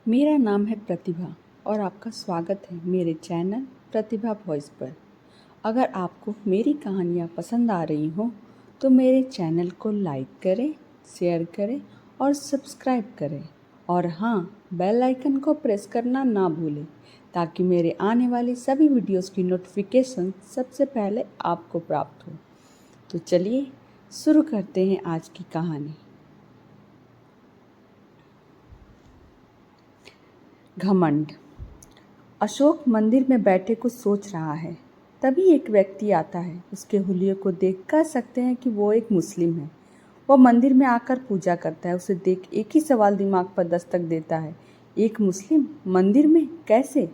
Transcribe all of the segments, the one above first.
मेरा नाम है प्रतिभा और आपका स्वागत है मेरे चैनल प्रतिभा वॉइस पर। अगर आपको मेरी कहानियाँ पसंद आ रही हो तो मेरे चैनल को लाइक करें, शेयर करें और सब्सक्राइब करें। और हाँ, बेल आइकन को प्रेस करना ना भूलें ताकि मेरे आने वाली सभी वीडियोस की नोटिफिकेशन सबसे पहले आपको प्राप्त हो। तो चलिए शुरू करते हैं आज की कहानी। घमंड। अशोक मंदिर में बैठे कुछ सोच रहा है। तभी एक व्यक्ति आता है। उसके हुलिये को देख कह सकते हैं कि वो एक मुस्लिम है। वह मंदिर में आकर पूजा करता है। उसे देख एक ही सवाल दिमाग पर दस्तक देता है, एक मुस्लिम मंदिर में कैसे?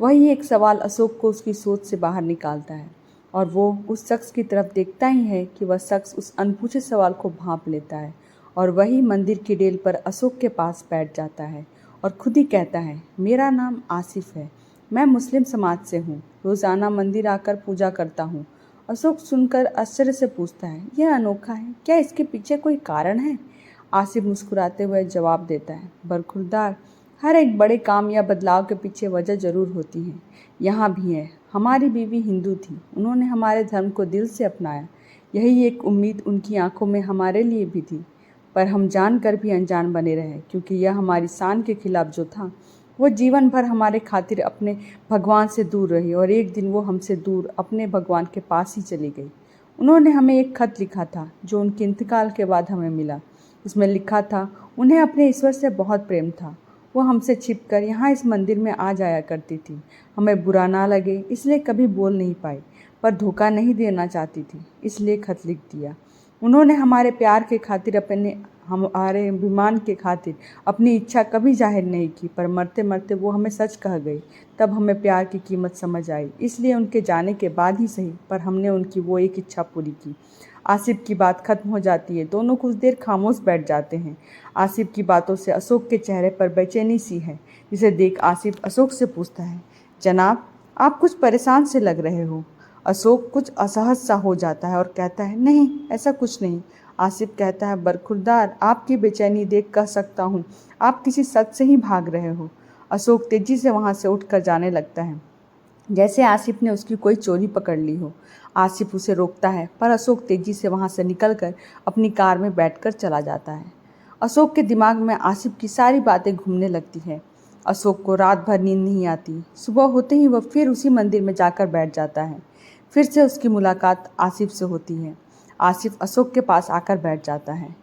वही एक सवाल अशोक को उसकी सोच से बाहर निकालता है और वो उस शख्स की तरफ देखता ही है कि वह शख्स उस अनपूछे सवाल को भांप लेता है और वही मंदिर की डेल पर अशोक के पास बैठ जाता है और खुद ही कहता है, मेरा नाम आसिफ है, मैं मुस्लिम समाज से हूँ, रोज़ाना मंदिर आकर पूजा करता हूँ। अशोक सुनकर आश्चर्य से पूछता है, यह अनोखा है, क्या इसके पीछे कोई कारण है? आसिफ मुस्कुराते हुए जवाब देता है, बरखुरदार, हर एक बड़े काम या बदलाव के पीछे वजह ज़रूर होती है। यहाँ भी है। हमारी बीवी हिंदू थी, उन्होंने हमारे धर्म को दिल से अपनाया। यही एक उम्मीद उनकी आंखों में हमारे लिए भी थी, पर हम जानकर भी अनजान बने रहे, क्योंकि यह हमारी शान के खिलाफ जो था। वो जीवन भर हमारे खातिर अपने भगवान से दूर रही और एक दिन वो हमसे दूर अपने भगवान के पास ही चली गई। उन्होंने हमें एक खत लिखा था जो उनके इंतकाल के बाद हमें मिला। उसमें लिखा था, उन्हें अपने ईश्वर से बहुत प्रेम था। वो हमसे छिपकर यहाँ इस मंदिर में आ जाया करती थी। हमें बुरा ना लगे इसलिए कभी बोल नहीं पाई, पर धोखा नहीं देना चाहती थी, इसलिए खत लिख दिया। उन्होंने हमारे प्यार के खातिर हमारे अभिमान के खातिर अपनी इच्छा कभी जाहिर नहीं की, पर मरते मरते वो हमें सच कह गई। तब हमें प्यार की कीमत समझ आई, इसलिए उनके जाने के बाद ही सही, पर हमने उनकी वो एक इच्छा पूरी की। आसिफ की बात खत्म हो जाती है। दोनों कुछ देर खामोश बैठ जाते हैं। आसिफ की बातों से अशोक के चेहरे पर बेचैनी सी है, जिसे देख आसिफ अशोक से पूछता है, जनाब, आप कुछ परेशान से लग रहे हो। अशोक कुछ असहज सा हो जाता है और कहता है, नहीं, ऐसा कुछ नहीं। आसिफ कहता है, बरखुरदार, आपकी बेचैनी देख कह सकता हूँ आप किसी सच से ही भाग रहे हो। अशोक तेजी से वहाँ से उठकर जाने लगता है, जैसे आसिफ ने उसकी कोई चोरी पकड़ ली हो। आसिफ उसे रोकता है, पर अशोक तेजी से वहाँ से निकलकर अपनी कार में बैठकर चला जाता है। अशोक के दिमाग में आसिफ की सारी बातें घूमने लगती है। अशोक को रात भर नींद नहीं आती। सुबह होते ही वह फिर उसी मंदिर में जाकर बैठ जाता है। फिर से उसकी मुलाकात आसिफ से होती है। आसिफ अशोक के पास आकर बैठ जाता है।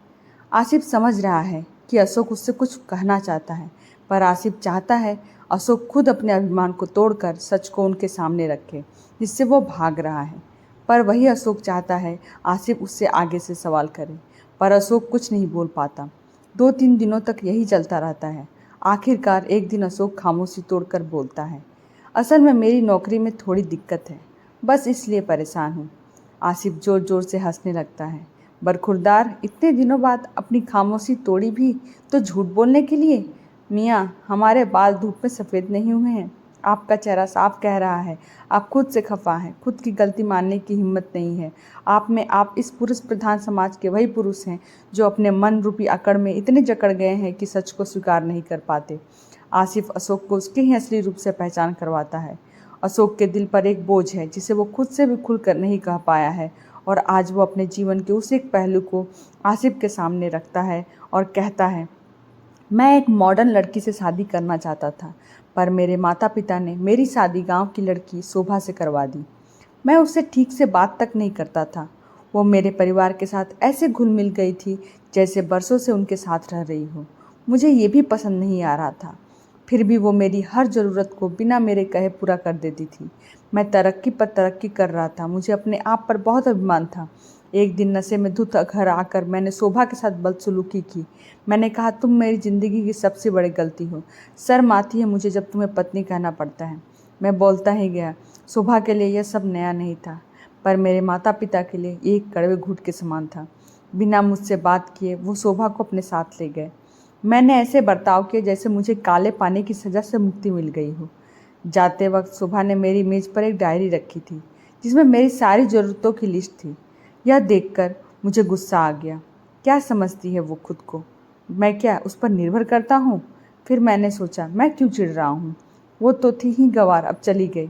आसिफ समझ रहा है कि अशोक उससे कुछ कहना चाहता है, पर आसिफ चाहता है अशोक खुद अपने अभिमान को तोड़कर सच को उनके सामने रखे, जिससे वो भाग रहा है। पर वही अशोक चाहता है आसिफ उससे आगे से सवाल करे, पर अशोक कुछ नहीं बोल पाता। 2-3 दिनों तक यही चलता रहता है। आखिरकार एक दिन अशोक खामोशी तोड़कर बोलता है, असल में मेरी नौकरी में थोड़ी दिक्कत है, बस इसलिए परेशान हूँ। आसिफ जोर जोर से हंसने लगता है। बरखुरदार, इतने दिनों बाद अपनी खामोशी तोड़ी भी तो झूठ बोलने के लिए? मियाँ, हमारे बाल धूप में सफ़ेद नहीं हुए हैं। आपका चेहरा साफ कह रहा है, आप खुद से खफा हैं, खुद की गलती मानने की हिम्मत नहीं है। आप इस पुरुष प्रधान समाज के वही पुरुष हैं जो अपने मन रूपी अकड़ में इतने जकड़ गए हैं कि सच को स्वीकार नहीं कर पाते। आसिफ अशोक को उसके ही असली रूप से पहचान करवाता है। अशोक के दिल पर एक बोझ है जिसे वो खुद से भी खुलकर नहीं कह पाया है, और आज वो अपने जीवन के उस एक पहलू को आसिफ के सामने रखता है और कहता है, मैं एक मॉडर्न लड़की से शादी करना चाहता था, पर मेरे माता पिता ने मेरी शादी गांव की लड़की शोभा से करवा दी। मैं उससे ठीक से बात तक नहीं करता था। वो मेरे परिवार के साथ ऐसे घुल मिल गई थी जैसे बरसों से उनके साथ रह रही हो। मुझे ये भी पसंद नहीं आ रहा था। फिर भी वो मेरी हर ज़रूरत को बिना मेरे कहे पूरा कर देती थी। मैं तरक्की पर तरक्की कर रहा था। मुझे अपने आप पर बहुत अभिमान था। एक दिन नशे में धुत घर आकर मैंने शोभा के साथ बदसलूकी की। मैंने कहा, तुम मेरी ज़िंदगी की सबसे बड़ी गलती हो। शर्म आती है मुझे जब तुम्हें पत्नी कहना पड़ता है। मैं बोलता ही गया। शोभा के लिए यह सब नया नहीं था, पर मेरे माता पिता के लिए एक कड़वे घूंट के समान था। बिना मुझसे बात किए वो शोभा को अपने साथ ले गए। मैंने ऐसे बर्ताव किए जैसे मुझे काले पानी की सज़ा से मुक्ति मिल गई हो। जाते वक्त शोभा ने मेरी मेज़ पर एक डायरी रखी थी जिसमें मेरी सारी ज़रूरतों की लिस्ट थी। यह देखकर मुझे गुस्सा आ गया। क्या समझती है वो खुद को? मैं क्या उस पर निर्भर करता हूँ? फिर मैंने सोचा, मैं क्यों चिढ़ रहा हूँ, वो तो थी ही गंवार, अब चली गई,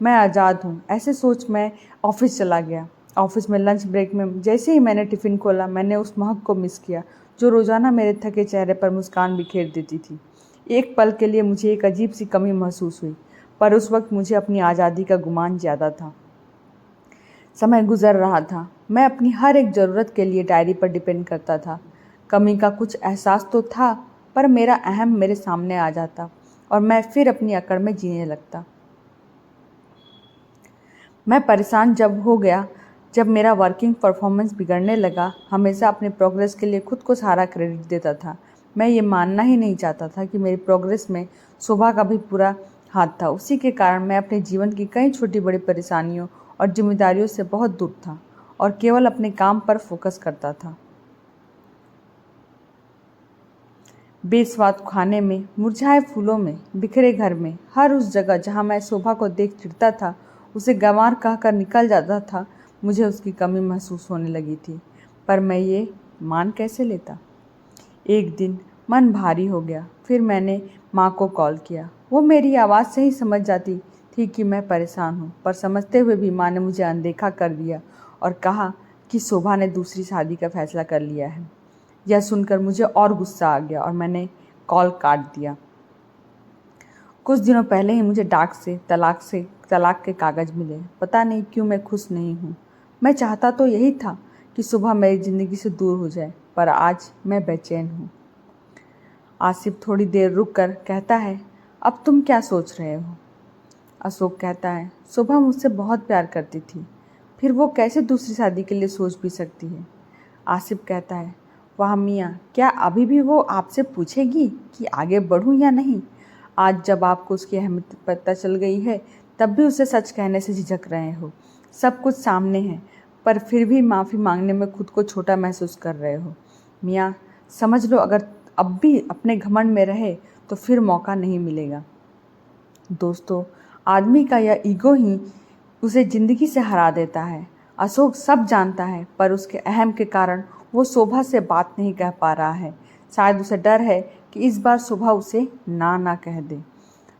मैं आज़ाद हूँ। ऐसे सोच मैं ऑफिस चला गया। ऑफिस में लंच ब्रेक में जैसे ही मैंने टिफ़िन खोला, मैंने उस महक को मिस किया जो रोज़ाना मेरे थके चेहरे पर मुस्कान बिखेर देती थी। एक पल के लिए मुझे एक अजीब सी कमी महसूस हुई, पर उस वक्त मुझे अपनी आज़ादी का गुमान ज़्यादा था। समय गुजर रहा था, मैं अपनी हर एक ज़रूरत के लिए डायरी पर डिपेंड करता था। कमी का कुछ एहसास तो था, पर मेरा अहम मेरे सामने आ जाता और मैं फिर अपनी अकड़ में जीने लगता। मैं परेशान जब हो गया, जब मेरा वर्किंग परफॉर्मेंस बिगड़ने लगा। हमेशा अपने प्रोग्रेस के लिए खुद को सारा क्रेडिट देता था। मैं ये मानना ही नहीं चाहता था कि मेरी प्रोग्रेस में शोभा का भी पूरा हाथ था। उसी के कारण मैं अपने जीवन की कई छोटी बड़ी परेशानियों और जिम्मेदारियों से बहुत दूर था और केवल अपने काम पर फोकस करता था। बेस्वाद खाने में, मुरझाए फूलों में, बिखरे घर में, हर उस जगह जहाँ मैं शोभा को देख चिढ़ता था, उसे गंवार कहकर निकल जाता था, मुझे उसकी कमी महसूस होने लगी थी। पर मैं ये मान कैसे लेता। एक दिन मन भारी हो गया। फिर मैंने माँ को कॉल किया। वो मेरी आवाज़ से ही समझ जाती थी कि मैं परेशान हूँ, पर समझते हुए भी माँ ने मुझे अनदेखा कर दिया और कहा कि शोभा ने दूसरी शादी का फैसला कर लिया है। यह सुनकर मुझे और गुस्सा आ गया और मैंने कॉल काट दिया। कुछ दिनों पहले ही मुझे डाक से तलाक के कागज़ मिले। पता नहीं क्यों मैं खुश नहीं हूँ। मैं चाहता तो यही था कि सुबह मेरी ज़िंदगी से दूर हो जाए, पर आज मैं बेचैन हूँ। आसिफ थोड़ी देर रुक कर कहता है, अब तुम क्या सोच रहे हो। अशोक कहता है, सुबह मुझसे बहुत प्यार करती थी, फिर वो कैसे दूसरी शादी के लिए सोच भी सकती है। आसिफ कहता है, वाह मियाँ, क्या अभी भी वो आपसे पूछेगी कि आगे बढ़ूँ या नहीं। आज जब आपको उसकी अहमियत पता चल गई है, तब भी उसे सच कहने से झिझक रहे हो। सब कुछ सामने है, पर फिर भी माफ़ी मांगने में खुद को छोटा महसूस कर रहे हो। मियाँ, समझ लो, अगर अब भी अपने घमंड में रहे तो फिर मौका नहीं मिलेगा। दोस्तों, आदमी का यह ईगो ही उसे ज़िंदगी से हरा देता है। अशोक सब जानता है, पर उसके अहम के कारण वो शोभा से बात नहीं कह पा रहा है। शायद उसे डर है कि इस बार शोभा उसे ना कह दे।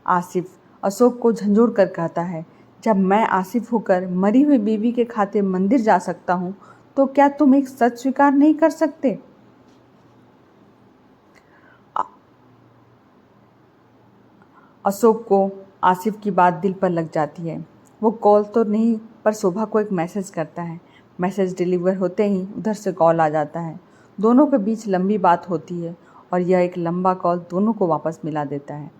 आसिफ अशोक को झंझोड़ कर कहता है, जब मैं आसिफ होकर मरी हुई बीवी के खातिर मंदिर जा सकता हूँ, तो क्या तुम एक सच स्वीकार नहीं कर सकते। अशोक को आसिफ की बात दिल पर लग जाती है। वो कॉल तो नहीं, पर शोभा को एक मैसेज करता है। मैसेज डिलीवर होते ही उधर से कॉल आ जाता है। दोनों के बीच लंबी बात होती है और यह एक लंबा कॉल दोनों को वापस मिला देता है।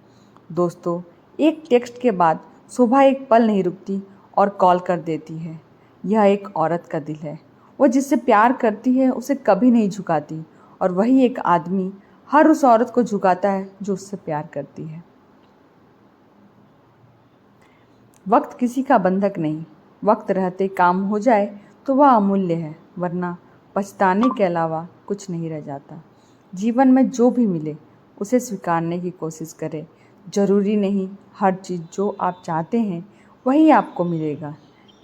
दोस्तों, एक टेक्स्ट के बाद शोभा एक पल नहीं रुकती और कॉल कर देती है। यह एक औरत का दिल है। वो जिससे प्यार करती है उसे कभी नहीं झुकाती, और वही एक आदमी हर उस औरत को झुकाता है जो उससे प्यार करती है। वक्त किसी का बंधक नहीं। वक्त रहते काम हो जाए तो वह अमूल्य है, वरना पछताने के अलावा कुछ नहीं रह जाता। जीवन में जो भी मिले उसे स्वीकारने की कोशिश करें। ज़रूरी नहीं हर चीज़ जो आप चाहते हैं वही आपको मिलेगा,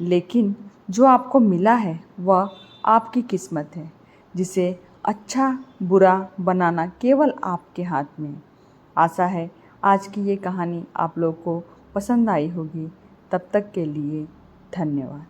लेकिन जो आपको मिला है वह आपकी किस्मत है, जिसे अच्छा बुरा बनाना केवल आपके हाथ में है। आशा है आज की ये कहानी आप लोग को पसंद आई होगी। तब तक के लिए धन्यवाद।